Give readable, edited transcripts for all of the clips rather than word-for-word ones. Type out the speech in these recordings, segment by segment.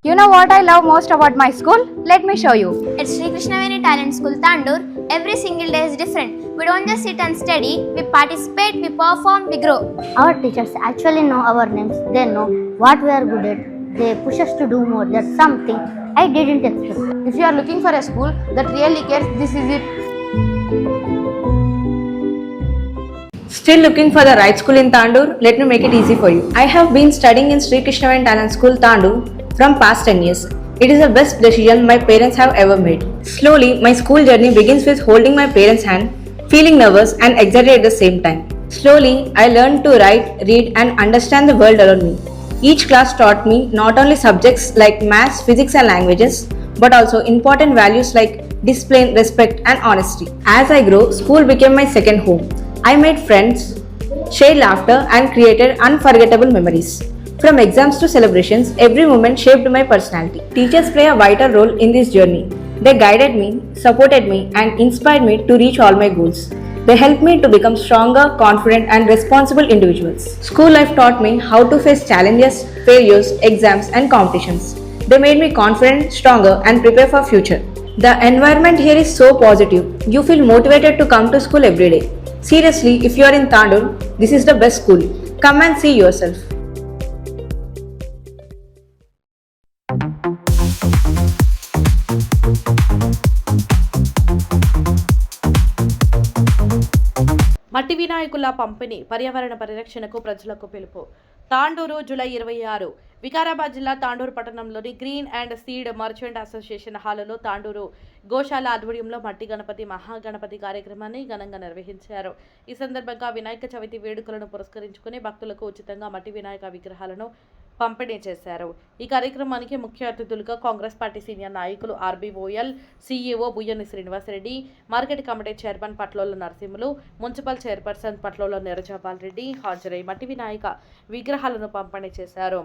You know what I love most about my school? Let me show you. At Sri Krishnaveni Talent School, Tandur, every single day is different. We don't just sit and study, we participate, we perform, we grow. Our teachers actually know our names, they know what we are good at. They push us to do more. That's something I didn't expect. If you are looking for a school that really cares, this is it. Still looking for the right school in Tandur? Let me make it easy for you. I have been studying in Sri Krishnaveni Talent School, Tandur from past 10 years. It is the best decision my parents have ever made. Slowly, my school journey begins with holding my parents' hand, feeling nervous and excited at the same time. Slowly, I learned to write, read and understand the world around me. Each class taught me not only subjects like maths, physics and languages, but also important values like discipline, respect and honesty. As I grew, school became my second home. I made friends, shared laughter and created unforgettable memories. From exams to celebrations, every moment shaped my personality. Teachers play a vital role in this journey. They guided me, supported me and inspired me to reach all my goals. They helped me to become stronger, confident and responsible individuals. School life taught me how to face challenges, failures, exams and competitions. They made me confident, stronger and prepare for future. The environment here is so positive. You feel motivated to come to school every day. Seriously, if you are in Tandur, this is the best school. Come and see yourself. మట్టి వినాయకుల పంపిణీ పర్యావరణ పరిరక్షణకు ప్రజలకు పిలుపు. Tandur July 26. Vikarabad జిల్లా తాండూరు పట్టణంలోని grain and seed merchant association హాలులో తాండూరు గోశాల ఆధ్వర్యంలో మట్టి గణపతి మహాగణపతి కార్యక్రమాన్ని ఘనంగా నిర్వహించారు. ఈ సందర్భంగా వినాయక చవితి వేడుకలను పురస్కరించుకుని భక్తులకు ఉచితంగా మట్టి వినాయక విగ్రహాలను పంపిణీ చేశారు. ఈ కార్యక్రమానికి ముఖ్య అతిథులుగా కాంగ్రెస్ పార్టీ సీనియర్ నాయకులు RBOL CEO Buyyani Srinivasa Reddy, market committee chairman Patlola Narasimhulu, municipal chairperson Patlola Nirajapal Reddy హాజరై మట్టి వినాయక విగ్రహాలను పంపిణీ చేశారు.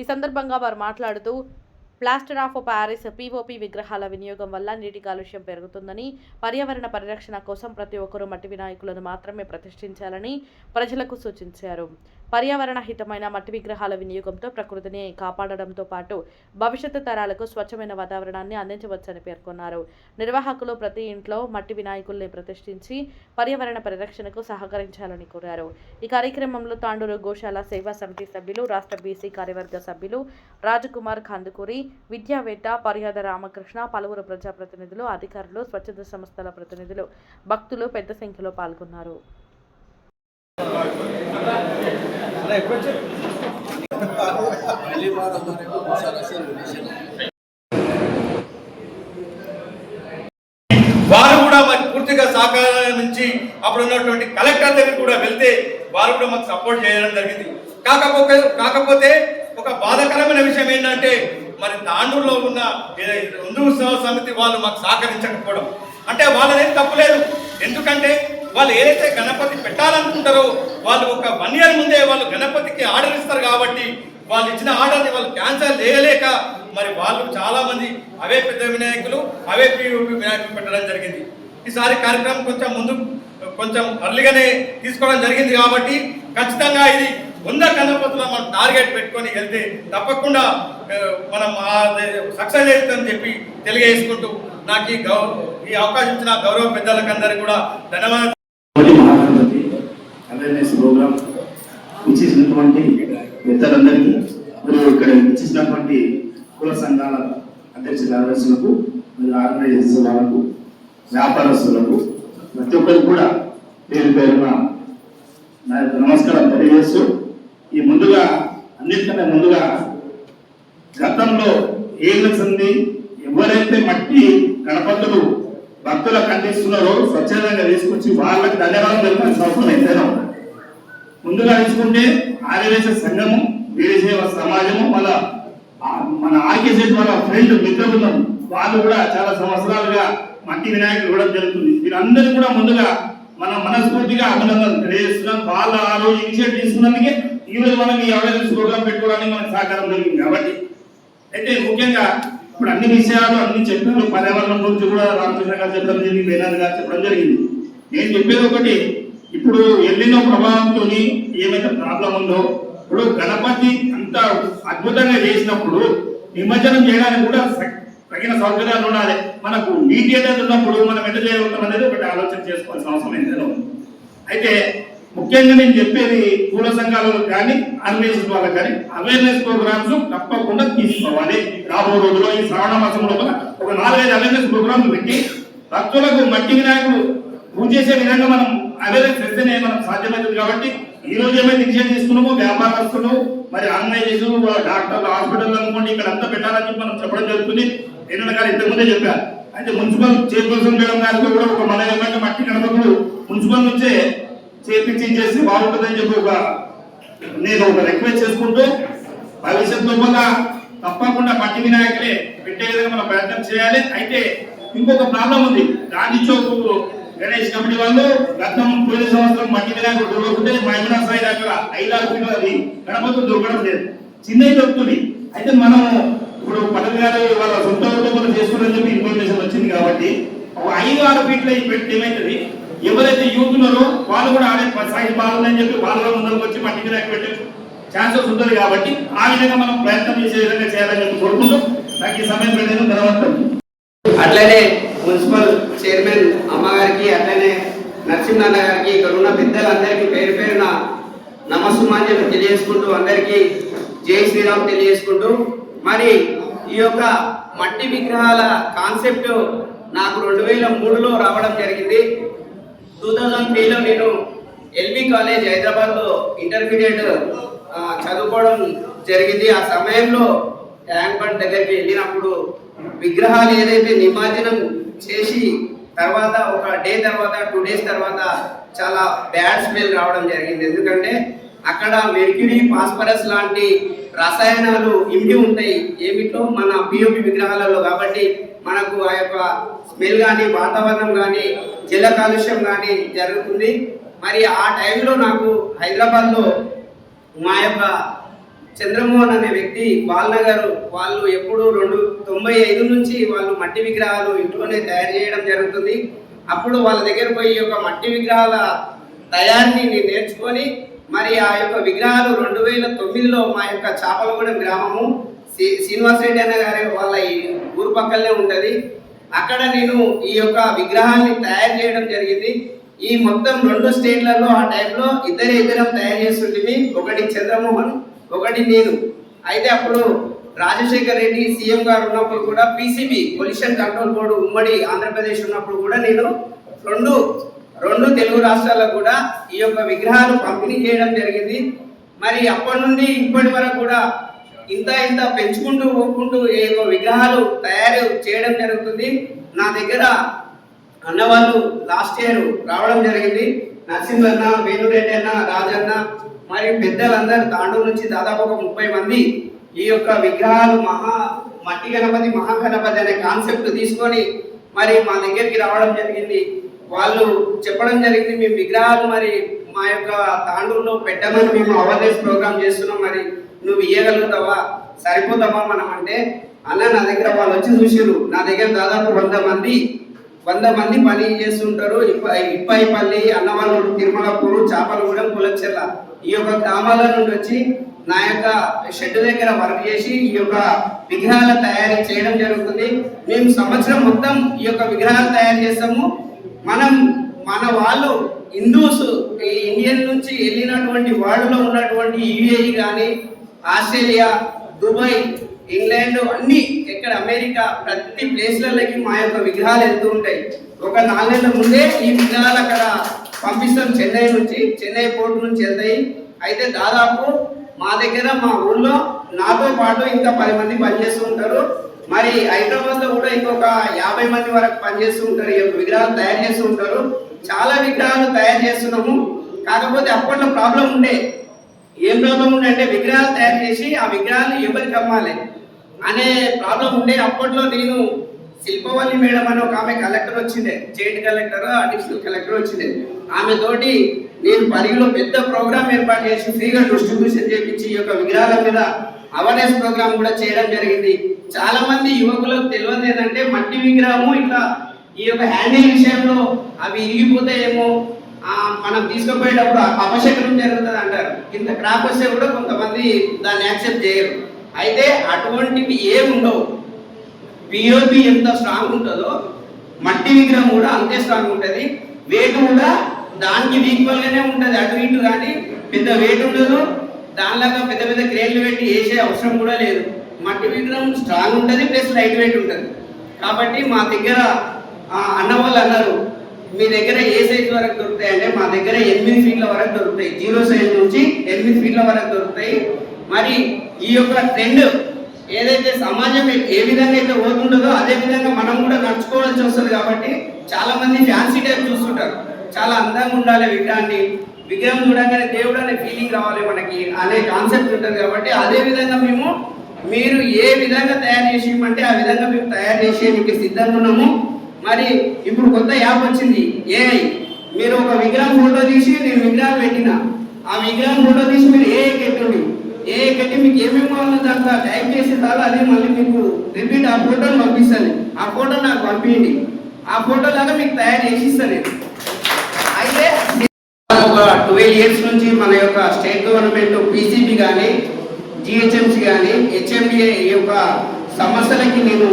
ఈ సందర్భంగా వారు మాట్లాడుతూ ప్లాస్టర్ ఆఫ్ ప్యారిస్ పీఓపీ విగ్రహాల వినియోగం వల్ల నీటి కాలుష్యం పెరుగుతుందని, పర్యావరణ పరిరక్షణ కోసం ప్రతి ఒక్కరూ మట్టి వినాయకులను మాత్రమే ప్రతిష్ఠించాలని ప్రజలకు సూచించారు. పర్యావరణ హితమైన మట్టి విగ్రహాల వినియోగంతో ప్రకృతిని కాపాడడంతో పాటు భవిష్యత్తు తరాలకు స్వచ్ఛమైన వాతావరణాన్ని అందించవచ్చని పేర్కొన్నారు. నిర్వాహకులు ప్రతి ఇంట్లో మట్టి వినాయకుల్ని ప్రతిష్ఠించి పర్యావరణ పరిరక్షణకు సహకరించాలని కోరారు. ఈ కార్యక్రమంలో తాండూరు గోశాల సేవా సమితి సభ్యులు, రాష్ట్ర బీసీ కార్యవర్గ సభ్యులు రాజకుమార్ కందుకూరి, విద్యావేత్త పర్యాద రామకృష్ణ, పలువురు ప్రజాప్రతినిధులు, అధికారులు, స్వచ్ఛంద సంస్థల ప్రతినిధులు, భక్తులు పెద్ద సంఖ్యలో పాల్గొన్నారు. వారు కూడా మాకు పూర్తిగా సహకారం నుంచి అప్పుడు ఉన్నటువంటి కలెక్టర్ దగ్గర కూడా వెళ్తే వారు కూడా మాకు సపోర్ట్ చేయడం జరిగింది. కాకపోతే ఒక బాధాకరమైన విషయం ఏంటంటే మరి తాండూరులో ఉన్న హిందూ ఉత్సవ సమితి వాళ్ళు మాకు సహకరించకపోవడం. అంటే వాళ్ళదేం తప్పులేదు, ఎందుకంటే వాళ్ళు ఏదైతే గణపతి పెట్టాలనుకుంటారో వాళ్ళు ఒక 1 year ముందే వాళ్ళు గణపతికి ఆర్డర్ ఇస్తారు కాబట్టి వాళ్ళు ఇచ్చిన ఆర్డర్ని వాళ్ళు క్యాన్సల్ చేయలేక మరి వాళ్ళు చాలామంది అవే పెద్ద వినాయకులు, అవే పీఓపీ వినాయకులు పెట్టడం జరిగింది. ఈసారి కార్యక్రమం కొంచెం అర్లీగానే తీసుకోవడం జరిగింది కాబట్టి ఖచ్చితంగా ఇది 100 గణపతులు మనం టార్గెట్ పెట్టుకొని వెళ్తే తప్పకుండా మనం సక్సెస్ అవుతుందని చెప్పి తెలియజేసుకుంటూ నాకు ఈ అవకాశం ఇచ్చిన గౌరవ పెద్దలకు అందరికీ కూడా ధన్యవాదాలు. అవేర్నెస్ ప్రోగ్రామ్ ఇచ్చేసినటువంటి పెద్దలందరికీ మరియు ఇక్కడ ఇచ్చేసినటువంటి కుల సంఘాల అధ్యక్ష కార్యదర్శులకు మరియు ఆర్గనైజర్స్ వాళ్ళకు, వ్యాపారస్తులకు, ప్రతి ఒక్కరికి కూడా పేరు పేరున నా యొక్క నమస్కారం తెలియజేస్తూ అన్నిటికన్నా ముందుగా గతంలో ఏళ్ళ సంది ఎవరైతే మట్టి గణపతులు భక్తులకు అందిస్తున్నారో స్వచ్ఛందంగా తీసుకొచ్చి వాళ్ళకి ధన్యవాదాలు తెలిపాల్సిన అవసరం ఎంతైనా ఉంది. ముందుగా తీసుకుంటే ఆర్యవేశ సంఘము, వీరసేవ సమాజము, మన ఆర్కేసెట్ వాళ్ళ ఫ్రెండ్ మిత్ర బృందం వాళ్ళు కూడా చాలా సంవత్సరాలుగా మట్టి వినాయకులు ఇవ్వడం జరుగుతుంది. వీరందరూ కూడా ముందుగా మనం మనస్ఫూర్తిగా అభినందనలు తెలియజేస్తున్నాం. వాళ్ళ ఆ రోజు ఇనిషియేటివ్ తీసుకున్నందుకే ఈ రోజు మనం ఈ అవేర్నెస్ ప్రోగ్రామ్ పెట్టుకోవడానికి మనకు సహకారం జరిగింది. కాబట్టి అయితే ముఖ్యంగా ఇప్పుడు అన్ని విషయాలు అన్ని చెప్పారు. పర్యావరణం గురించి కూడా రామకృష్ణ గారు చెప్పడం జరిగింది, వేదాంత్ గారు చెప్పడం జరిగింది. నేను చెప్పేది ఒకటి, ఇప్పుడు ఎల్లినో ప్రభావంతో ఏమైతే ప్రాబ్లం ఉందో, ఇప్పుడు గణపతి అంత అద్భుతంగా చేసినప్పుడు నిమజ్జనం చేయడానికి కూడా తగిన సౌకర్యాలు ఉండాలి. మనకు నీటి అనేది ఉన్నప్పుడు మనం ఎంత చేయగలుగుతాం అనేది ఒకటి ఆలోచన చేసుకోవాల్సిన అవసరం ఎంతైనా ఉంది. అయితే ముఖ్యంగా నేను చెప్పేది పూల సంఘాలకు కానీ ఆర్గనైజేషన్ వాళ్ళకి కానీ అవేర్నెస్ ప్రోగ్రామ్స్ తప్పకుండా తీసుకోవాలి. రాబో రోజుల్లో ఈ శ్రావణ మాసంలో ఒక 4-5 అవేర్నెస్ ప్రోగ్రాంలు పెట్టి భక్తులకు మట్టి వినాయకుడు పూజ చేసే విధంగా మనం అవేర్నెస్ చేస్తేనే మనం సాధ్యమవుతుంది. కాబట్టి ఈ రోజు ఏమైతే డిసిషన్ తీసుకున్నామో వ్యాపారస్తులు మరి ఆర్గనైజేషన్ డాక్టర్లు హాస్పిటల్ అనుకోండి ఇక్కడ అంతా పెట్టాలని చెప్పి మనం చెప్పడం జరుగుతుంది. నేను గారు ఇంతకుముందే చెప్పారు. అయితే మున్సిపల్ చైర్పర్సన్ మేడం గారికి కూడా ఒక మన ఏమంటే మట్టి గణపతులు మున్సిపల్ నుంచే చేసి బాగుంటుందని చెప్పి నేను ఒక రిక్వెస్ట్ చేసుకుంటూ భవిష్యత్తులో కూడా తప్పకుండా మట్టి వినాయకులే పెట్టే విధంగా మనం ప్రయత్నం చేయాలి. అయితే ఇంకొక ప్రాబ్లం ఉంది. గాంధీ చౌక్ గణేష్ కమిటీ వాళ్ళు గతం పోయిన సంవత్సరం మట్టి వినాయకుడు దొరకకుంటే మహిళా స్థాయి దాకా 5-6 ఫీట్లు అది గణపతులు దొరకడం లేదు, చిన్నవి దొరుకుతుంది. అయితే మనం ఇప్పుడు పటల్ గారు వాళ్ళ సొంత మనం చేసుకోవాలని చెప్పి ఇన్ఫర్మేషన్ వచ్చింది. కాబట్టి 5-6 ఫీట్ల పెట్టి ఏమవుతుంది, ఎవరైతే యూత్ ఉన్నారో వాళ్ళు కూడా ఆడే సైజ్ బాగుందని చెప్పి వాళ్ళ ముందరకు వచ్చి మట్టి వినాయకుడు పెట్టే ఛాన్సెస్ ఉంటుంది. కాబట్టి ఆ విధంగా మనం ప్రయత్నం చేసే విధంగా చేయాలని చెప్పి కోరుకుంటూ నాకు ఈ సమయం పెట్టేందుకు ధన్యవాదాలు. అట్లనే మున్సిపల్ చైర్మన్ అమ్మగారికి అట్లనే నరసింహన్న గారికి ఇక్కడ ఉన్న పెద్దలందరికీ పేరు పేరున నమస్సుమాంజలు తెలియజేసుకుంటూ అందరికీ జై శ్రీరామ్ తెలియజేసుకుంటూ మరి ఈ యొక్క మట్టి విగ్రహాల కాన్సెప్ట్ నాకు 2003లో రావడం జరిగింది. 2003లో నేను ఎల్బీ కాలేజ్ హైదరాబాద్లో ఇంటర్మీడియట్ చదువుకోవడం జరిగింది. ఆ సమయంలో ట్యాంక్ బండ్ దగ్గరికి వెళ్ళినప్పుడు విగ్రహాలు ఏదైతే నిమజ్జనం చేసి తర్వాత ఒక డే తర్వాత 2 డేస్ తర్వాత చాలా బ్యాడ్ స్మెల్ రావడం జరిగింది. ఎందుకంటే అక్కడ మెర్క్యూరీ ఫాస్ఫరస్ లాంటి రసాయనాలు ఇమిడి ఉంటాయి ఏమిటో మన పిఓపి విగ్రహాలలో. కాబట్టి మనకు ఆ యొక్క స్మెల్ కానీ వాతావరణం కానీ జల కాలుష్యం కానీ జరుగుతుంది. మరి ఆ టైంలో నాకు హైదరాబాద్లో మా యొక్క చంద్రమోహన్ అనే వ్యక్తి బాలనగర్ వాళ్ళు ఎప్పుడు 95 నుంచి వాళ్ళు మట్టి విగ్రహాలు ఇంట్లోనే తయారు చేయడం జరుగుతుంది. అప్పుడు వాళ్ళ దగ్గర పోయి ఒక మట్టి విగ్రహాల తయారీని నేను నేర్చుకొని మరి ఆ యొక్క విగ్రహాలు 2009లో మా యొక్క చాపలగూడెం గ్రామము శ్రీనివాస్ రెడ్డి అన్న గారి వాళ్ళ ఈ ఊరు పక్కనే ఉంటుంది. అక్కడ నేను ఈ యొక్క విగ్రహాన్ని తయారు చేయడం జరిగింది. ఈ మొత్తం 2 స్టేట్లలో ఆ టైంలో ఇద్దరం తయారు చేస్తుంటే, ఒకటి చంద్రమోహన్ ఒకటి నేను. అయితే అప్పుడు రాజశేఖర్ రెడ్డి సీఎం గారు ఉన్నప్పుడు కూడా పీసీబీ పొల్యూషన్ కంట్రోల్ బోర్డు ఉమ్మడి ఆంధ్రప్రదేశ్ ఉన్నప్పుడు కూడా నేను రెండు తెలుగు రాష్ట్రాలకు కూడా ఈ యొక్క విగ్రహాలు పంపిణీ చేయడం జరిగింది. మరి అప్పటి నుండి ఇప్పటి వరకు కూడా ఇంత పెంచుకుంటూ పోకుంటూ ఈ యొక్క విగ్రహాలు తయారు చేయడం జరుగుతుంది. నా దగ్గర అన్నవాళ్ళు లాస్ట్ ఇయర్ రావడం జరిగింది. నరసింహన్న, వేణురెడ్డి అన్న, రాజన్న మరి పెద్దలందరూ తాండూరు నుంచి దాదాపు ఒక 30 మంది ఈ యొక్క విగ్రహాలు మట్టి గణపతి మహాగణపతి అనే కాన్సెప్ట్ తీసుకొని మరి మా దగ్గరికి రావడం జరిగింది. వాళ్ళు చెప్పడం జరిగింది, మేము విగ్రహాలు మరి మా యొక్క తాండూరులో పెట్టమని మేము అవేర్నెస్ ప్రోగ్రామ్ చేస్తున్నాం, మరి నువ్వు ఇయ్యగలుగుతావా, సరిపోతావా మనం అంటే, అన్న నా దగ్గర వాళ్ళు వచ్చి చూసారు. నా దగ్గర దాదాపు 100 మంది పని చేస్తుంటారు. ఇప్పాయిపల్లి, అన్నవాళ్ళు, తిరుమలపూరు, చాపలగూడెం, కులచెర్ల ఈ యొక్క గ్రామాల నుండి వచ్చి నా యొక్క షెడ్ దగ్గర వర్క్ చేసి ఈ యొక్క విగ్రహాల తయారీ చేయడం జరుగుతుంది. మేము సంవత్సరం మొత్తం ఈ యొక్క విగ్రహాలు తయారు చేస్తాము. మన వాళ్ళు హిందూస్ ఇండియన్ నుంచి వెళ్ళినటువంటి వాళ్ళలో ఉన్నటువంటి యుఏఈ కానీ, ఆస్ట్రేలియా, దుబాయ్, ఇంగ్లాండ్ అన్ని ఎక్కడ అమెరికా ప్రతి ప్లేస్లకి మా యొక్క విగ్రహాలు వెళ్తూ ఉంటాయి. ఒక 4 నెలల ముందే ఈ విగ్రహాలు అక్కడ పంపిస్తాం. చెన్నై పోర్టు నుంచి వెళ్తాయి. అయితే దాదాపు మా దగ్గర మా ఊళ్ళో నాతో పాటు ఇంకా 10 మంది పనిచేస్తూ ఉంటారు. మరి హైదరాబాద్లో కూడా ఇంకొక 50 మంది వరకు పనిచేస్తూ ఉంటారు. ఈ యొక్క విగ్రహాలు తయారు చేస్తూ ఉంటారు. చాలా విగ్రహాలు తయారు చేస్తున్నాము. కాకపోతే అప్పట్లో ప్రాబ్లం ఉండే. ఏం ప్రాబ్లం ఉండే అంటే విగ్రహాలు తయారు చేసి ఆ విగ్రహాలు ఎవరికి అమ్మాలి అనే ప్రాబ్లం ఉండే. అప్పట్లో నేను శిల్పవల్లి మేడం అని ఒక ఆమె కలెక్టర్ వచ్చిండే, స్టేట్ కలెక్టర్, అడిషనల్ కలెక్టర్ వచ్చిండే. ఆమె తోటి నేను పరిగిలో పెద్ద ప్రోగ్రామ్ ఏర్పాటు చేసి ఫ్రీగా డిస్ట్రిబ్యూషన్ చేయించి ఈ యొక్క విగ్రహాల మీద అవేర్నెస్ ప్రోగ్రామ్ కూడా చేయడం జరిగింది. చాలా మంది యువకులకు తెలియదు ఏంటంటే మట్టి విగ్రహము ఇట్లా ఈ యొక్క హ్యాండిల్ విషయంలో అవి ఇరిగిపోతాయేమో, మనం తీసుకుపోయేటప్పుడు అపశకనం జరుగుతుంది అంటారు. ఇంత క్రాప్ వస్తే కూడా కొంతమంది దాన్ని యాక్సెప్ట్ చేయరు. అయితే అటువంటివి ఏముండవు. పిఓపి ఎంత స్ట్రాంగ్ ఉంటుందో మట్టి విగ్రహం కూడా అంతే స్ట్రాంగ్ ఉంటుంది. వెయిట్ కూడా దానికి ఈక్వల్గానే ఉంటుంది. అటు ఇటు కానీ పెద్ద వెయిట్ ఉండదు. దానిలాగా పెద్ద పెద్ద క్రేన్లు పెట్టి వేసే అవసరం కూడా లేదు. మట్టి విగ్రహం స్ట్రాంగ్ ఉంటుంది, ప్లస్ లైట్ వెయిట్ ఉంటుంది. కాబట్టి మా దగ్గర అన్న వాళ్ళు అన్నారు, మీ దగ్గర ఏ సైజ్ వరకు దొరుకుతాయి అంటే మా దగ్గర 8 ఫీట్ల వరకు దొరుకుతాయి. 0 సైజ్ నుంచి 8 ఫీట్ల వరకు దొరుకుతాయి. మరి ఈ యొక్క ట్రెండ్ ఏదైతే సమాజం ఏ విధంగా అయితే పోతుంటుందో అదే విధంగా మనం కూడా నడుచుకోవాల్సి వస్తుంది. కాబట్టి చాలా మంది ఫ్యాన్సీ టైప్ చూస్తుంటారు. చాలా అందంగా ఉండాలి విగ్రహం చూడగానే దేవుడు అనే ఫీలింగ్ రావాలి మనకి అనే కాన్సెప్ట్ ఉంటుంది. కాబట్టి అదే విధంగా మీరు ఏ విధంగా తయారు చేసి ఇవ్వమంటే ఆ విధంగా మేము తయారు చేసి మీకు సిద్ధంగా ఉన్నాము. మరి ఇప్పుడు కొత్త యాప్ వచ్చింది ఏఐ. మీరు ఒక విగ్రహం ఫోటో తీసి నేను విగ్రహం పెట్టిన ఆ విగ్రహం ఫోటో తీసి మీరు ఏఐ కట్టి మీకు ఏమేమి కావాలో దాంట్లో టైప్ చేసే చాలా అది మళ్ళీ మీకు రిపీట్ ఆ ఫోటోని పంపిస్తాను. ఆ ఫోటో నాకు పంపించండి. ఆ ఫోటో లాగా మీకు తయారు చేసి ఇస్తాను. అయితే ఒక 12 ఇయర్స్ నుంచి మన యొక్క స్టేట్ గవర్నమెంట్ పీసీబీ కానీ జిహెచ్ఎంసీ కానీ హెచ్ఎండిఏ ఈ యొక్క సమస్యలకి నేను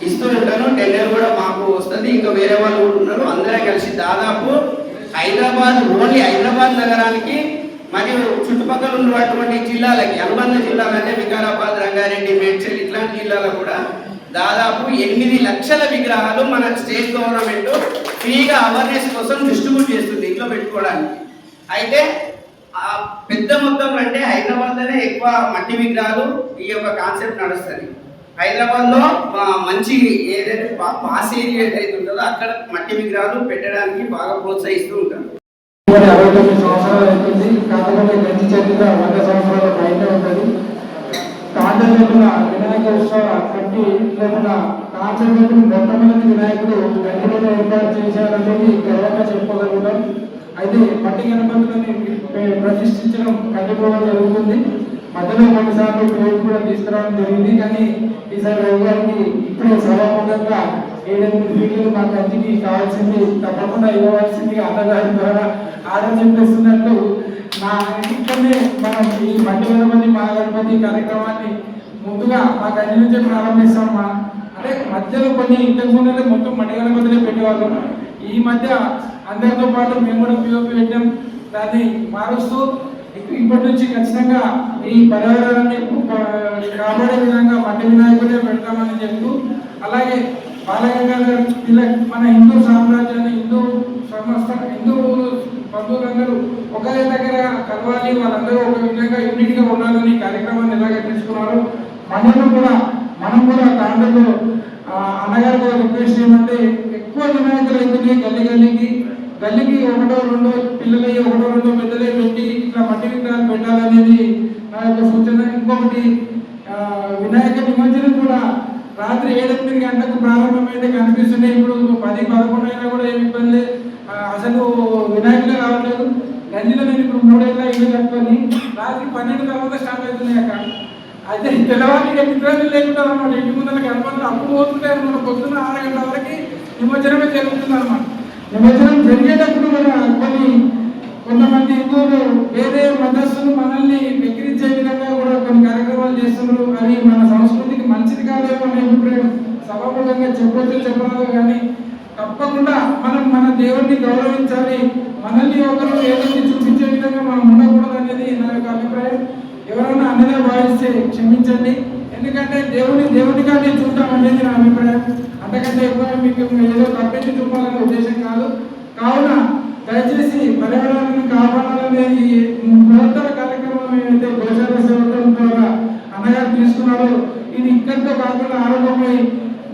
ఇస్తూ ఉంటాను. టెండర్ కూడా మాకు వస్తుంది. ఇంకా వేరే వాళ్ళు కూడా ఉన్నారు. అందరం కలిసి దాదాపు ఓన్లీ హైదరాబాద్ నగరానికి మరియు చుట్టుపక్కల ఉన్నటువంటి జిల్లాలకి అనుబంధ జిల్లాలు అంటే వికారాబాద్, రంగారెడ్డి, మేడ్చల్ ఇట్లాంటి జిల్లాలకు కూడా దాదాపు 8 లక్షల విగ్రహాలు మన స్టేట్ గవర్నమెంట్ ఫ్రీగా అవేర్నెస్ కోసం డిస్ట్రిబ్యూట్ చేస్తుంది ఇంట్లో పెట్టుకోవడానికి. అయితే పెద్ద మొత్తంలో అంటే హైదరాబాద్లోనే ఎక్కువ మట్టి విగ్రహాలు ఈ యొక్క కాన్సెప్ట్ నడుస్తుంది. హైదరాబాద్లో మంచి ఏదైతే పాస్ ఏరియా ఏదైతే ఉంటుందో అక్కడ మట్టి విగ్రహాలు పెట్టడానికి బాగా ప్రోత్సహిస్తూ ఉంటారు. 69 సంవత్సరాలు అవుతుంది. కాకపోతే గంజి చరిత్ర 100 సంవత్సరాల బయట ఉంటుంది. తాండూరులో వినాయక ఉత్సవ కట్టి కాన్సెప్ట్ మొట్టమొదటి వినాయకుడు గంజిలో ఏర్పాటు చేశారనేది గర్వంగా చెప్పుకోగలుగుతాం. అయితే మట్టి గణపతులని ప్రతిష్ఠించడం కంటిపోవడం జరుగుతుంది. మధ్యలో కొన్నిసార్లు పేరు కూడా తీసుకురావడం జరిగింది. కానీ ఈసారి రవి గారికి ఇప్పుడే సభాముఖంగా 7-8 ఫీట్లు మా గంజికి కావాల్సింది తప్పకుండా ఇవ్వవలసింది అన్నగారి ద్వారా ఆర్డర్ చెప్పేస్తున్నట్టు నా ఇక్కడనే మనం ఈ మట్టి గణపతి మహాగణపతి కార్యక్రమాన్ని ముందుగా మా గంజి నుంచే ప్రారంభిస్తాం. అంటే మధ్యలో కొన్ని ఇంతకు ముందు మొత్తం మట్టి గణపతినే పెట్టేవాళ్ళం. ఈ మధ్య అందరితో పాటు మేము కూడా పిఓపి పెట్టాం. దాన్ని మారుస్తూ ఇప్పటి నుంచి ఖచ్చితంగా ఈ పర్యావరణాన్ని కాపాడే విధంగా మట్టి వినాయకుడే పెడతామని చెప్తూ, అలాగే బాలగంగాధర్ తిలక్ మన హిందూ సామ్రాజ్యాన్ని హిందూ బంధువులందరూ ఒకరి దగ్గర కలవాలి, వాళ్ళందరూ ఒక విధంగా యూనిట్గా ఉండాలని కార్యక్రమాన్ని ఎలాగ తీసుకున్నారు. మనం కూడా తాండూరులో అన్నగారు కూడా రిక్వెస్ట్ ఏమంటే ఎక్కువ వినాయకులు అయితే గల్లీకి 1-2 పిల్లలు 1-2 పెద్దలే పెట్టి ఇట్లా మట్టి విగ్రహాలు పెట్టాలనేది నా యొక్క సూచన. ఇంకొకటి వినాయక నిమజ్జనం కూడా రాత్రి 7-8 గంటలకు ప్రారంభమైతే కనిపిస్తున్నాయి. ఇప్పుడు 10-11 అయినా కూడా ఏమి ఇబ్బంది. అసలు వినాయకులే రావట్లేదు. గంజిలో నేను ఇప్పుడు 3 ఏళ్ళ ఇల్లు కట్టుకొని రాత్రి 12 తర్వాత స్టార్ట్ అవుతున్నాయి అక్కడ. అయితే తెల్లవారికి విగ్రహాలు లేకుండా అన్నమాట. ఇంటి ముందర గణపతులు అప్పుడు పోతుంటాయి అన్నమాట. పొద్దున్న 6 గంటల వరకు నిమజ్జనమే జరుగుతుంది అన్నమాట. నిమజ్జనం జరిగేటప్పుడు కూడా కొంతమంది హిందువులు వేరే మతస్థులు మనల్ని వెక్కిరించే విధంగా కూడా కొన్ని కార్యక్రమాలు చేస్తున్నారు. అవి మన సంస్కృతికి మంచిది కాదేమో అనే అభిప్రాయం సభాముఖంగా చెప్పరాదు. కానీ తప్పకుండా మనం మన దేవుడిని గౌరవించాలి. మనల్ని ఒకరు ఏదైతే చూపించే విధంగా మనం ఉండకూడదు అనేది నా యొక్క అభిప్రాయం. ఎవరైనా అన్నదే భావిస్తే క్షమించండి. ఎందుకంటే దేవుడిగానే చూడటం అనేది నా అభిప్రాయం. అంతకంటే ఎక్కువ మీకు ఏదో తప్పించి చూపాలనే ఉద్దేశం కాదు. కావున దయచేసి పర్యావరణాన్ని కాపాడాలనే ఈ బృహత్తర కార్యక్రమం ఏదైతే గోశాల సేవకుల ద్వారా అన్నగారు తీసుకున్నారో ఇది ఇక్కడితో కాకుండా ఆరోగ్యమై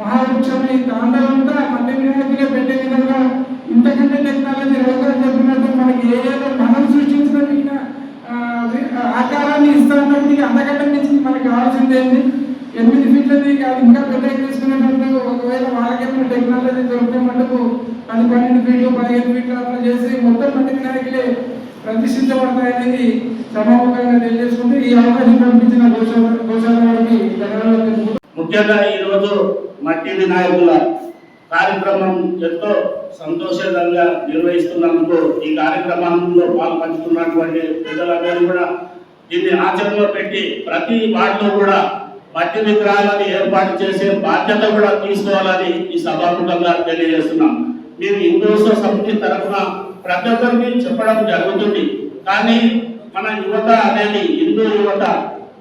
మహావృక్షమై తాండవంతా మట్టి వినాయకులే పెట్టే విధంగా ఇంతకంటే టెక్నాలజీ రవిగారు చెప్పినట్టు మనకి ఏదో మనం సృష్టించిన ఆకారాన్ని ఇస్తున్నప్పటికీ అంతకంటే మించి మనకి కావాల్సింది ఏంటి? 8 ఫీట్లది కాదు, ఇంకా పెద్ద తీసుకునేటప్పుడు ఒకవేళ వాళ్ళకేమైనా టెక్నాలజీ దొరికితే మటుకు 10-12 ఫీట్లు 15 ఫీట్లు అట్లా చేసి మొత్తం మట్టి వినాయకులే ప్రతిష్ఠించబడతాయనేది సమాముఖంగా తెలియజేసుకుంటూ ఈ అవకాశం కల్పించిన గోశాల వారికి ధన్యవాదాలు. ముఖ్యంగా ఈరోజు మట్టి వినాయకుల కార్యక్రమం ఎంతో సంతోషంగా నిర్వహిస్తున్నందుకు ఈ కార్యక్రమంలో పాల్పంచుతున్నటువంటి ప్రజలందరూ కూడా దీన్ని ఆచరణలో పెట్టి ప్రతి వార్డులో కూడా మట్టి విగ్రహాలను ఏర్పాటు చేసే బాధ్యత కూడా తీసుకోవాలని ఈ సభాముఖంగా తెలియజేస్తున్నాం. మీరు హిందూస్వ సమితి తరఫున ప్రతి ఒక్కరికి చెప్పడం జరుగుతుంది. కానీ మన యువత అనేది హిందూ యువత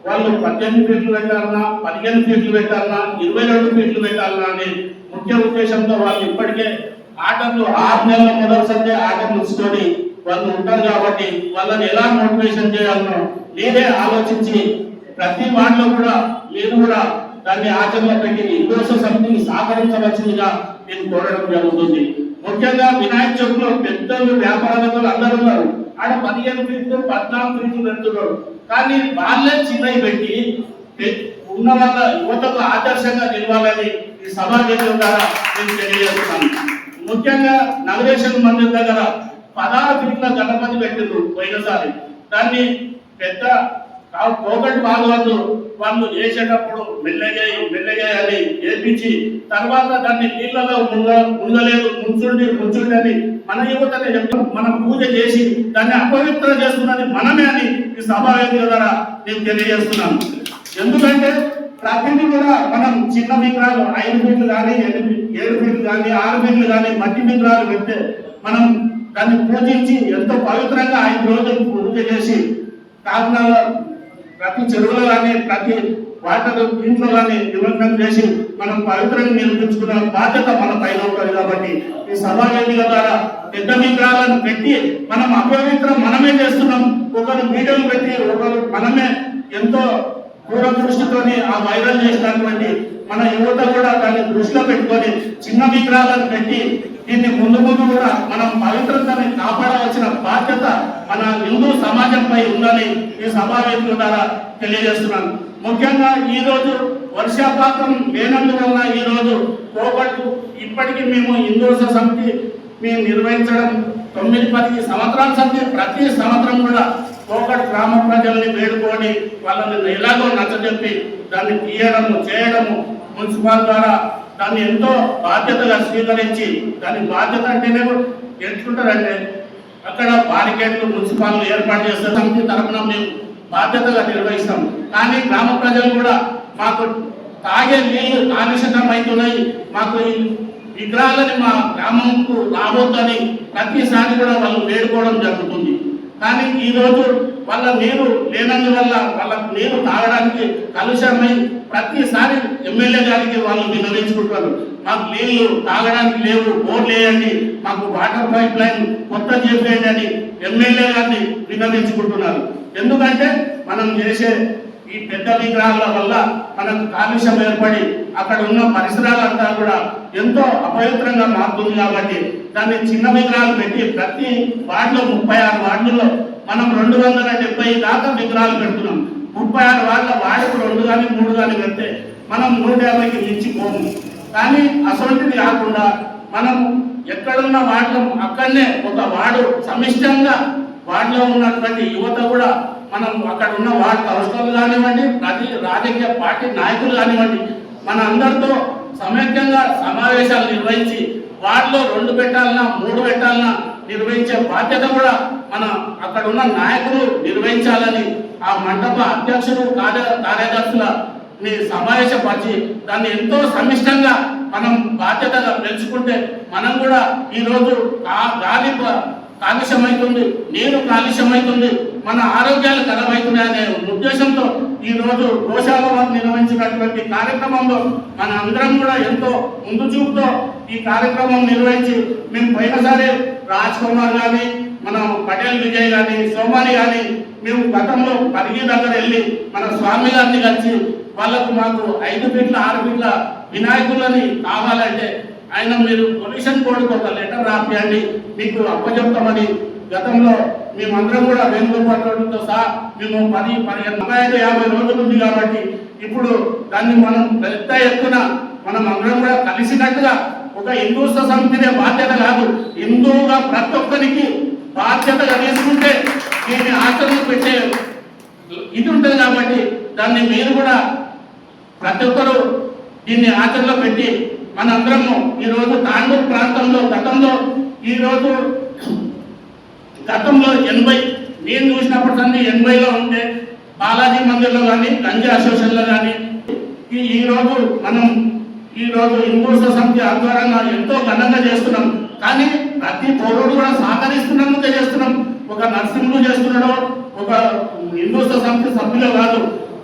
వాళ్ళు 18 ఫీట్లు పెట్టాలన్నా, 15 ఫీట్లు పెట్టాలన్నా, 22 ఫీట్లు పెట్టాలన్నా అనే ముఖ్య ఉద్దేశంతో వాళ్ళు ఇప్పటికే ఆటలు 6 నెలల మొదటి సందే ఆటలు ఉంచుకొని వాళ్ళు ఉంటారు. కాబట్టి వాళ్ళని ఎలా మోటివేషన్ చేయాలనో మీరే ఆలోచించి ప్రతి వార్డులో కూడా మీరు కూడా దాన్ని ఆచరణలో పెట్టి హిందూస్వ సమితిని సహకరించవలసిందిగా నేను కోరడం జరుగుతుంది. ముఖ్యంగా వినాయక చవితిలో పెద్దలు వ్యాపారవేత్తలు అందరూ ఉన్నారు. ఆడ 15 ఫీట్లు 14 ఫీట్లు పెడుతున్నారు. కానీ వాళ్ళే చిన్నవి పెట్టి ఉన్న వాళ్ళ యువతకు ఆదర్శంగా నిలవాలని ఈ సభావేదిక ద్వారా నేను తెలియజేస్తున్నాను. ముఖ్యంగా నగరేశ్వర మందిర్ దగ్గర 16 ఫీట్ల గణపతి పెట్టిండ్రు పోయినసారి. దాన్ని పెద్ద పోగొట్టు వాళ్ళు చేసేటప్పుడు మెల్లగా అని ఏపించి తర్వాత దాన్ని నీళ్ళలో ముంగలేదు ముంచుండి అని మన యువతనే చెప్తాం. మనం పూజ చేసి దాన్ని అపవిత్ర చేస్తున్నది మనమే అని ఈ సభావేదిక ద్వారా నేను తెలియజేస్తున్నాను. ఎందుకంటే ప్రతిదీ కూడా మనం చిన్న విగ్రహాలు 5 ఫీట్లు కానీ 7 ఫీట్లు కానీ 6 ఫీట్లు కానీ మట్టి విగ్రహాలు పెడితే మనం దాన్ని పూజించి ఎంతో పవిత్రంగా 5 రోజులు పూజ చేసి కాకినాడ ప్రతి చెరువులో కానీ ప్రతి వాటర్ ఇంట్లో కానీ నిమగ్నం చేసి మనం పవిత్రంగా నిరూపించుకున్న బాధ్యత మన పైన ఉంటుంది. కాబట్టి ఈ సభావేదిక ద్వారా పెద్ద విగ్రహాలను పెట్టి మనం అపవిత్రం మనమే చేస్తున్నాం. ఒకరు వీడియోలు పెట్టి ఒకరు మనమే ఎంతో దూరదృష్టితోని ఆ వైరల్ చేసినటువంటి మన యువత కూడా దాన్ని దృష్టిలో పెట్టుకొని చిన్న విగ్రహాలను పెట్టి దీన్ని ముందు కూడా మనం పవిత్రతని కాపాడవలసిన బాధ్యత మన హిందూ సమాజంపై ఉందని ఈ సభావేదిక ద్వారా తెలియజేస్తున్నాను. ముఖ్యంగా ఈ రోజు వర్షాపాతం లేనందువలన ఈ రోజు పోగొట్టు ఇప్పటికీ మేము హిందూస్వ సమితి మేము నిర్వహించడం 9-10 సంవత్సరాల సంది ప్రతి సంవత్సరం కూడా పోగొట్టు గ్రామ ప్రజల్ని వేడుకొని వాళ్ళని ఎలాగో నచ్చజెప్పి దాన్ని తీయడము చేయడము మున్సిపల్ ద్వారా దాన్ని ఎంతో బాధ్యతగా స్వీకరించి దాని బాధ్యత అంటేనే ఎట్లుంటారంటే అక్కడ బారికేడ్లు మున్సిపాలిటీ ఏర్పాటు చేస్తే సమితి తరఫున మేము బాధ్యతగా నిర్వహిస్తాం. కానీ గ్రామ ప్రజలు కూడా మాకు తాగే నీళ్లు కాలుష్యం అవుతున్నాయి, మాకు ఈ విగ్రహాలని మా గ్రామంకు రాబోద్దని ప్రతిసారి కూడా వాళ్ళు వేడుకోవడం జరుగుతుంది. కానీ ఈ రోజు వాళ్ళ నీరు లేనందువల్ల వాళ్ళకు నీరు తాగడానికి కలుషమై ప్రతిసారి ఎమ్మెల్యే గారికి వాళ్ళు విన్నవించుకుంటారు. మాకు నీళ్లు తాగడానికి లేవు, బోర్లు వేయండి, మాకు వాటర్ పైప్ లైన్ కొత్త చేసేయండి అని ఎమ్మెల్యే గారిని విన్నవించుకుంటున్నారు. ఎందుకంటే మనం చేసే ఈ పెద్ద విగ్రహాల వల్ల మనకు కాలుష్యం ఏర్పడి అక్కడ ఉన్న పరిసరాలంతా కూడా ఎంతో అపవిత్రంగా మారుతుంది. కాబట్టి దాన్ని చిన్న విగ్రహాలు పెట్టి ప్రతి వార్డులో 36 వార్డుల్లో మనం 270 దాకా విగ్రహాలు పెడుతున్నాం. 36 వార్డుకు 2 కానీ 3 కానీ పెడితే మనం 150కి మించిపోము. కానీ అసొంటిది కాకుండా మనం ఎక్కడున్న వార్డులో అక్కడనే ఒక వార్డు సమిష్టంగా వార్డులో ఉన్నటువంటి యువత కూడా మనం అక్కడ ఉన్న వార్డు కౌన్సిలర్లు కానివ్వండి, ప్రతి రాజకీయ పార్టీ నాయకులు కానివ్వండి, మన అందరితో సమైక్యంగా సమావేశాలు నిర్వహించి వార్డులో 2 పెట్టాలన్నా 3 పెట్టాలన్నా నిర్వహించే బాధ్యత కూడా మన అక్కడ ఉన్న నాయకులు నిర్వహించాలని ఆ మండప అధ్యక్షులు కార్యదర్శులని సమావేశపరిచి దాన్ని ఎంతో సమిష్టంగా మనం బాధ్యతగా పెంచుకుంటే మనం కూడా ఈరోజు గాలి కాలుష్యమవుతుంది, నీరు కాలుష్యమవుతుంది, మన ఆరోగ్యాలు ఖరాబవుతున్నాయనే ఉద్దేశంతో ఈ రోజు గోశాల వారు నిర్వహించినటువంటి కార్యక్రమంలో మన అందరం కూడా ఎంతో ముందు చూపుతో ఈ కార్యక్రమం నిర్వహించి మేము పోయినసారి రాజ్ కుమార్ కానీ మన పటేల్ విజయ్ కానీ సోమాని కానీ మేము గతంలో పరిగి దగ్గర వెళ్ళి మన స్వామి గారిని కలిసి వాళ్ళకు మాకు 5 ఫీట్ల 6 ఫీట్ల వినాయకులని కావాలంటే ఆయన మీరు పొల్యూషన్ బోర్డుకు ఒక లెటర్ రాపియండి మీకు అప్పచెప్తామని గతంలో మేమందరం కూడా వేణుగోపాలతో సహా మేము 10-15-50 రోజులు ఉంది. కాబట్టి ఇప్పుడు దాన్ని మనం పెద్ద ఎత్తున మనం అందరం కూడా కలిసినట్టుగా ఒక హిందూస్వ సమితినే బాధ్యత కాదు, హిందువుగా ప్రతి ఒక్కరికి బాధ్యతగా తీసుకుంటే దీన్ని ఆచరణ పెట్టే ఇది ఉంటుంది. కాబట్టి దాన్ని మీరు కూడా ప్రతి ఒక్కరూ దీన్ని ఆచరణలో పెట్టి మనందరము ఈరోజు తాండూరు ప్రాంతంలో గతంలో 80 నేను చూసినప్పటి నుండి 80లో ఉంటే బాలాజీ మందిర్లో కానీ గంజా అసోసియేషన్లో కానీ ఈరోజు హిందూ సమితి ఆధ్వర్యంగా ఎంతో ఘనంగా చేస్తున్నాం. కానీ ప్రతి పౌరుడు కూడా సహకరిస్తున్నందుకే చేస్తున్నాం. ఒక నర్సింహులు చేస్తున్నాడో ఒక హిందూ సమితి సభ్యులు కాదు,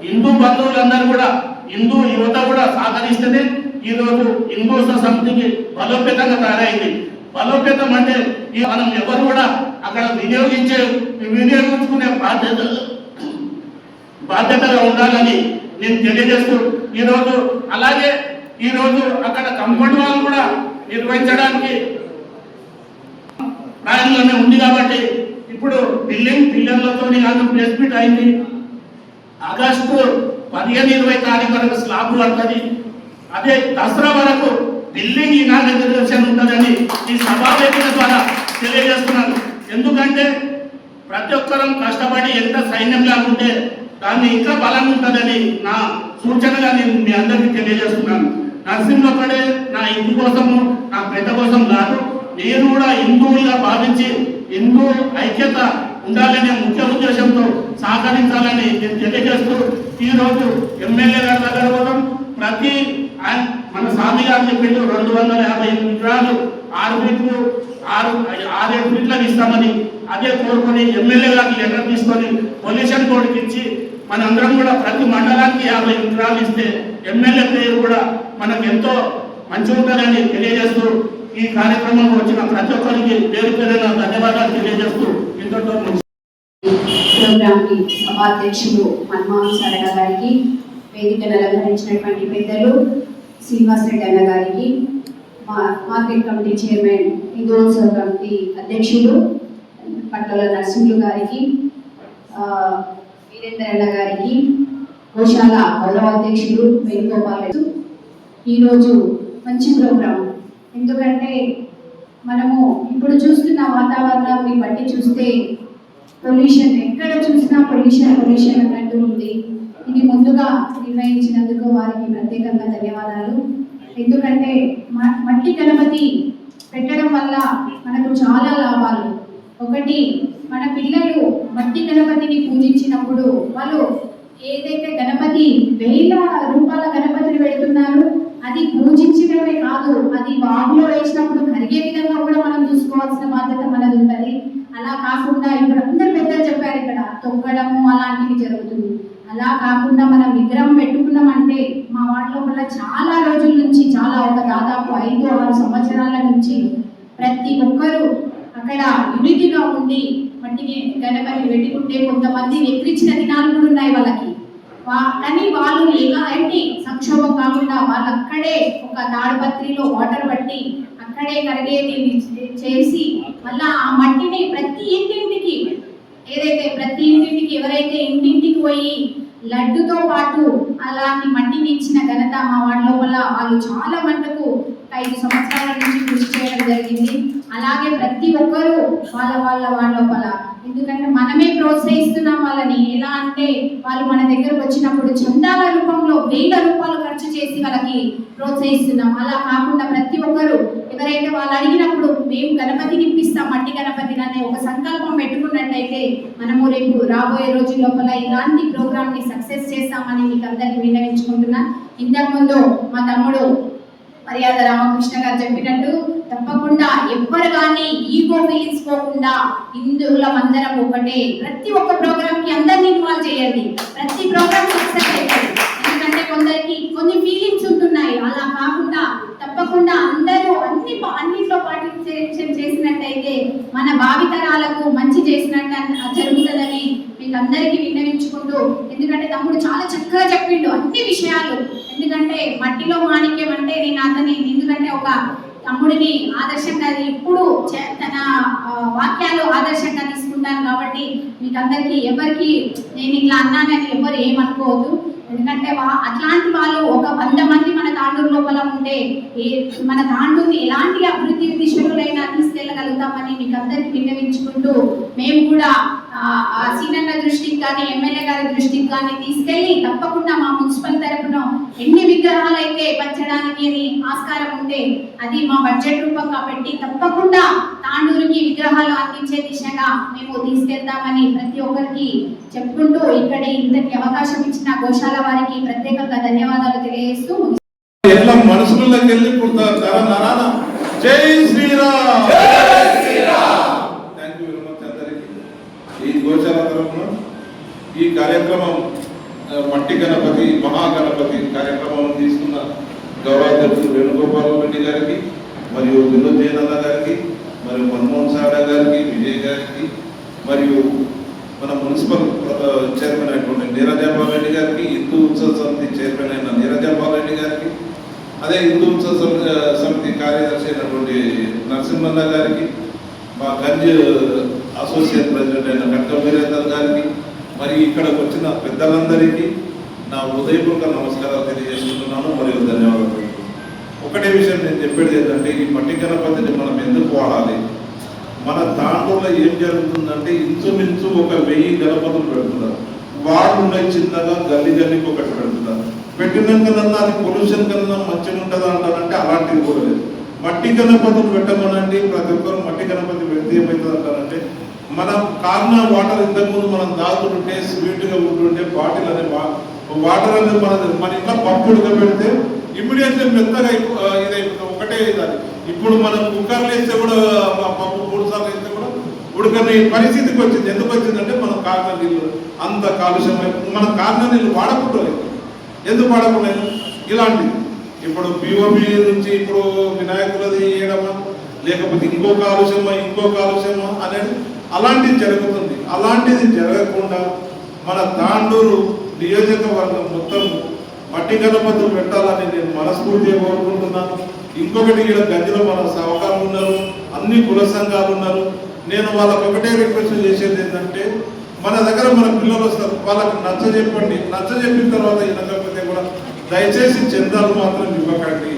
హిందూ బంధువులందరూ కూడా హిందూ యువత కూడా సహకరిస్తేనే ఈరోజు హిందూ సమితికి బలోపేతంగా తయారైంది. బలోపేతం అంటే మనం ఎవరు కూడా అక్కడ వినియోగించుకునే బాధ్యతగా ఉండాలని నేను తెలియజేస్తూ ఈరోజు అక్కడ కంపౌండ్ వాళ్ళు కూడా నిర్వహించడానికి ప్రయాణంలోనే ఉంది. కాబట్టి ఇప్పుడు పిల్లలతో కాదు ప్రెస్ మీట్ అయింది. ఆగస్టు 15-20 తారీఖు వరకు స్లాబ్ పడుతుంది. అదే దసరా వరకు బిల్డింగ్ ఇనాగ్రేషన్ ఉంటుందని ఈ సభావేదిక ద్వారా తెలియజేస్తున్నాను. ఎందుకంటే ప్రతి ఒక్కరం కష్టపడి ఎంత సైన్యంగా ఉంటే దాన్ని ఇంకా బలంగా ఉంటుందని నా సూచనగా నేను మీ అందరికీ తెలియజేస్తున్నాను. నర్సింహ్ ఒక్కడే నా ఇంటి కోసము నా పెద్ద కోసం కాదు, నేను కూడా హిందువులుగా భావించి హిందూ ఐక్యత ఉండాలనే ముఖ్య ఉద్దేశంతో సహకరించాలని నేను తెలియజేస్తూ ఈరోజు ఎమ్మెల్యే గారి దగ్గర కూడా మన స్వామి గారు చెప్పిండు 250 విగ్రహాలు 6 ఫీట్లకు ఇస్తామని. అదే కోరుకొని ఎమ్మెల్యే గారికి లెటర్ తీసుకొని పొల్యూషన్ బోర్డుకి ఇచ్చి మనందరం కూడా ప్రతి మండలానికి 50 విగ్రహాలు ఇస్తే ఎమ్మెల్యే పేరు కూడా మనకు ఎంతో మంచిగా ఉంటుందని తెలియజేస్తూ ఈ కార్యక్రమంలో వచ్చిన ప్రతి ఒక్కరికి పేరు పేరున ధన్యవాదాలు తెలియజేస్తూ ఇంతతో ప్రోగ్రామ్కి సభాధ్యక్షులు మన్మోహన్ సారణ గారికి, వేదికను అలంకరించినటువంటి పెద్దలు శ్రీనివాస్ రెడ్డి అన్న గారికి, మార్కెట్ కమిటీ చైర్మన్, హిందూత్సవ కమిటీ అధ్యక్షులు పట్ల నరసింహులు గారికి, వీరేందర్ అన్న గారికి, గోశాల గౌరవ అధ్యక్షులు వేణుగోపాల్. ఈరోజు మంచి ప్రోగ్రాం. ఎందుకంటే మనము ఇప్పుడు చూస్తున్న వాతావరణాన్ని బట్టి చూస్తే పొల్యూషన్, ఎక్కడ చూసినా పొల్యూషన్ అన్నట్టు ఉంది. ఇది ముందుగా నిర్ణయించినందుకు వారికి ప్రత్యేకంగా ధన్యవాదాలు. ఎందుకంటే మట్టి గణపతి పెట్టడం వల్ల మనకు చాలా లాభాలు. ఒకటి, మన పిల్లలు మట్టి గణపతిని పూజించినప్పుడు వాళ్ళు ఏదైతే గణపతి 1000 రూపాయల గణపతిని పెడుతున్నారు, అది పూజించడమే కాదు, అది వాగులో వేసినప్పుడు కరిగే విధంగా కూడా మనం చూసుకోవాల్సిన బాధ్యత మనది ఉంటుంది. అలా కాకుండా ఇప్పుడు అందరు పెద్దలు చెప్పారు, ఇక్కడ తొక్కడము అలాంటివి జరుగుతుంది. అలా కాకుండా మనం విగ్రహం పెట్టుకున్నామంటే మా వాటిలో వల్ల చాలా రోజుల నుంచి, ఒక దాదాపు 5-6 సంవత్సరాల నుంచి ప్రతి ఒక్కరూ అక్కడ యూనిటీగా ఉండి మట్టికి గణపతి పెట్టుకుంటే కొంతమంది ఎక్కించిన దినాలు కూడా ఉన్నాయి వాళ్ళకి. కానీ వాళ్ళు ఎలాంటి సంక్షోభం కాకుండా వాళ్ళు అక్కడే ఒక తాడుపత్రిలో వాటర్ పట్టి అక్కడే కరిగేది చేసి మళ్ళా ఆ మట్టిని ప్రతి ఇంటింటికి ఎవరైతే ఇంటింటికి పోయి లడ్డుతో పాటు అలాంటి మట్టిని ఇచ్చిన ఘనత మా వాళ్ళ లోపల వాళ్ళు చాలా మట్టుకు 5 సంవత్సరాల నుంచి కృషి చేయడం జరిగింది. అలాగే ప్రతి ఒక్కరూ వాళ్ళ లోపల, ఎందుకంటే మనమే ప్రోత్సహిస్తున్నాం వాళ్ళని. ఎలా అంటే వాళ్ళు మన దగ్గరకు వచ్చినప్పుడు చందాల రూపంలో 1000 రూపాయలు ఖర్చు చేసి వాళ్ళకి ప్రోత్సహిస్తున్నాం. అలా కాకుండా ప్రతి ఒక్కరు ఎవరైతే వాళ్ళు అడిగినప్పుడు మేము గణపతిని ఇప్పిస్తాం, మట్టి గణపతిని అనే ఒక సంకల్పం పెట్టుకున్నట్టయితే మనము రేపు రాబోయే రోజుల లోపల ఇలాంటి ప్రోగ్రామ్ ని సక్సెస్ చేస్తామని మీకు అందరికీ విన్నవించుకుంటున్నా. ఇంతకుముందు మా తమ్ముడు మర్యాద రామకృష్ణ గారు చెప్పినట్టు తప్పకుండా ఎవ్వరు కానీ ఈగో ఫీలింగ్స్ పోకుండా హిందువులం అందరం ఒకటే. ప్రతి ఒక్క ప్రోగ్రామ్ కి అందరినీ ఇన్వాల్వ్ చేయండి, ప్రతి ప్రోగ్రామ్ సక్సెస్ అవుతుంది. ఎందుకంటే కొందరికి కొన్ని ఫీలింగ్స్ ఉంటున్నాయి. అలా కాకుండా తప్పకుండా అందరూ అన్నిట్లో పార్టిసిపేషన్ చేసినట్టయితే మన భావితరాలకు మంచి చేసినట్టు జరుగుతుందని మీకు అందరికీ విన్నవించుకుంటూ, ఎందుకంటే తమ్ముడు చాలా చక్కగా చెప్పిండు అన్ని విషయాలు. ఎందుకంటే మట్టిలో మాణిక్యం అంటే నేను అతని, ఎందుకంటే ఒక తమ్ముడిని ఆదర్శంగా ఇప్పుడు తన వాక్యాలు ఆదర్శంగా తీసుకుంటాను కాబట్టి మీకు అందరికీ ఎవరికి నేను ఇట్లా అన్నానని ఎవరు ఏమనుకోవద్దు. ఎందుకంటే అట్లాంటి వాళ్ళు ఒక 100 మంది మన తాండూరు లోపల ఉంటే మన తాండూరుని ఎలాంటి అభివృద్ధి దిశలైనా తీసుకెళ్ళగలుగుతామని మీకు అందరికీ విన్నవించుకుంటూ, మేము కూడా సీనన్న దృష్టికి కానీ ఎమ్మెల్యే గారి దృష్టికి కానీ తీసుకెళ్లి తప్పకుండా మా మున్సిపల్ తరపున ఎన్ని విగ్రహాలు అయితే పంచడానికి ఆస్కారం ఉంటే అది మా బడ్జెట్ రూపంగా పెట్టి తప్పకుండా తాండూరుకి విగ్రహాలు అందించే దిశగా మేము తీసుకెళ్తామని ప్రతి ఒక్కరికి చెప్పుకుంటూ ఇక్కడ ఇంతటి అవకాశం ఇచ్చిన గోశాల వారికి ప్రత్యేకంగా ధన్యవాదాలు తెలియజేస్తూ ఎట్లా మనుషులకి వెళ్ళి పుడతారా జై Shriram. Thank you very much అందరికి. ఈ గోశాల తరఫున ఈ కార్యక్రమం మట్టి గణపతి మహాగణపతి కార్యక్రమం తీసుకున్న గౌరవాధ్యక్షుడు వేణుగోపాల్ రెడ్డి గారికి మరియు వినోద్ జయనన్న గారికి మరియు మన్మోహన్ సాగర్ గారికి విజయ్ గారికి మరియు మన మున్సిపల్ చైర్మన్ అయినటువంటి నీరజాపాల్ రెడ్డి గారికి హిందూ ఉత్సవ సమితి చైర్మన్ అయిన నీరజాపాల్ రెడ్డి గారికి అదే హిందూ ఉత్సవ సమితి కార్యదర్శి అయినటువంటి నరసింహన్న గారికి మా గంజ్ అసోసియేట్ ప్రెసిడెంట్ అయిన కట్క వీరేందర్ గారికి మరి ఇక్కడికి వచ్చిన పెద్దలందరికీ నా హృదయపూర్వక నమస్కారాలు తెలియజేస్తున్నాను మరియు ధన్యవాదాలు. ఒకటే విషయం నేను చెప్పేది ఏంటంటే ఈ మట్టి గణపతిని మనం ఎందుకు వాడాలి, మన దాంట్లో ఏం జరుగుతుందంటే ఇంచుమించు ఒక 1000 గణపతులు పెడుతున్నారు. వాడు ఉన్నాయి చిన్నగా గల్లీకి ఒకటి పెడుతున్నారు. పెట్టినాకన్నా అది పొల్యూషన్ కన్నా మంచిగా ఉంటుందా అంటారంటే అలాంటిది కూడా లేదు. మట్టి గణపతులు పెట్టమనండి, ప్రతి ఒక్కరు మట్టి గణపతి పెడితే ఏమవుతుంది అంటారంటే మన కార్నర్ వాటర్ ఇంతకుముందు మనం తాగుతుంటే స్వీట్గా ఉంటుంటే బాటిల్ అనే వాటర్ అనేది మన ఇంట్లో పప్పు ఉడకబెడితే ఇమ్మీడియట్లీ మెత్తగా ఇదైపోతుంది. ఒకటే ఇదాలి. ఇప్పుడు మనం కుక్కర్లు వేస్తే కూడా పప్పు 3 సార్లు వేస్తే కూడా ఉడకని పరిస్థితికి వచ్చింది. ఎందుకు వచ్చిందంటే మనం కార్నర్ నీళ్ళు అంత కాలుష్యం మనం కార్నర్ నీళ్ళు వాడకూడదు. ఎందుకు వాడకూడదు? ఇలాంటివి ఇప్పుడు పిఓపి నుంచి ఇప్పుడు వినాయకులది వేయడమా లేకపోతే ఇంకో కాలుష్యమా అనేది అలాంటిది జరుగుతుంది. అలాంటిది జరగకుండా మన తాండూరు నియోజకవర్గం మొత్తం మట్టి గణపతులు పెట్టాలని నేను మనస్ఫూర్తిగా కోరుకుంటున్నాను. ఇంకొకటి ఇక్కడ గంజిలో మన సహకారం ఉన్నారు, అన్ని కుల సంఘాలు ఉన్నారు. నేను వాళ్ళకి ఒకటే రిక్వెస్ట్ చేసేది ఏంటంటే మన దగ్గర మన పిల్లలు వస్తారు, వాళ్ళకి నచ్చజెప్పిన తర్వాత వినకపోతే కూడా దయచేసి చందాలు మాత్రం ఇవ్వకండి.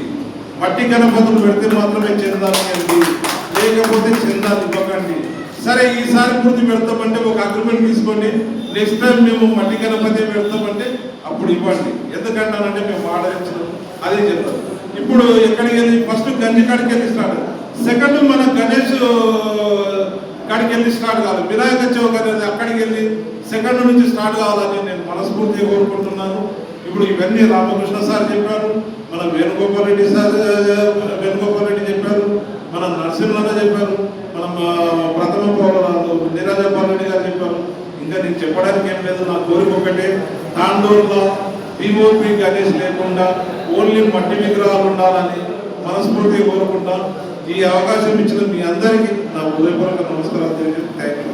మట్టి గణపతులు పెడితే మాత్రమే చందాలు ఇవ్వండి, లేకపోతే చందాలు ఇవ్వకండి. సరే ఈసారి పూర్తి పెడతామంటే ఒక అగ్రిమెంట్ తీసుకోండి, నెక్స్ట్ టైం మేము మట్టి గణపతి పెడతామంటే అప్పుడు ఇవ్వండి. ఎందుకంటానంటే మేము ఆర్డర్ ఇచ్చినాం అదే చెప్తాం. ఇప్పుడు ఎక్కడికి వెళ్ళి ఫస్ట్ గంజి కాడికి వెళ్ళి స్టార్ట్, సెకండ్ మన గణేష్ కాడికి వెళ్ళి స్టార్ట్ కావాలి, వినాయక చవితి అనేది అక్కడికి వెళ్ళి సెకండ్ నుంచి స్టార్ట్ కావాలని నేను మనస్ఫూర్తిగా కోరుకుంటున్నాను. ఇప్పుడు ఇవన్నీ రామకృష్ణ సార్ చెప్పారు, మన వేణుగోపాల్ రెడ్డి చెప్పారు, మన నరసింహన్న చెప్పారు, మన ప్రథమ పౌరులు నీరజాపాల్ రెడ్డి గారు చెప్పారు. ఇంకా నేను చెప్పడానికి ఏం లేదు. నా కోరిక ఒకటే, తాండూరులో పిఓపి గణేష్ లేకుండా ఓన్లీ మట్టి విగ్రహాలు ఉండాలని మనస్ఫూర్తిగా కోరుకుంటాను. ఈ అవకాశం ఇచ్చిన మీ అందరికీ నా హృదయపూర్వక నమస్కారాలు తెలియజేస్తాను.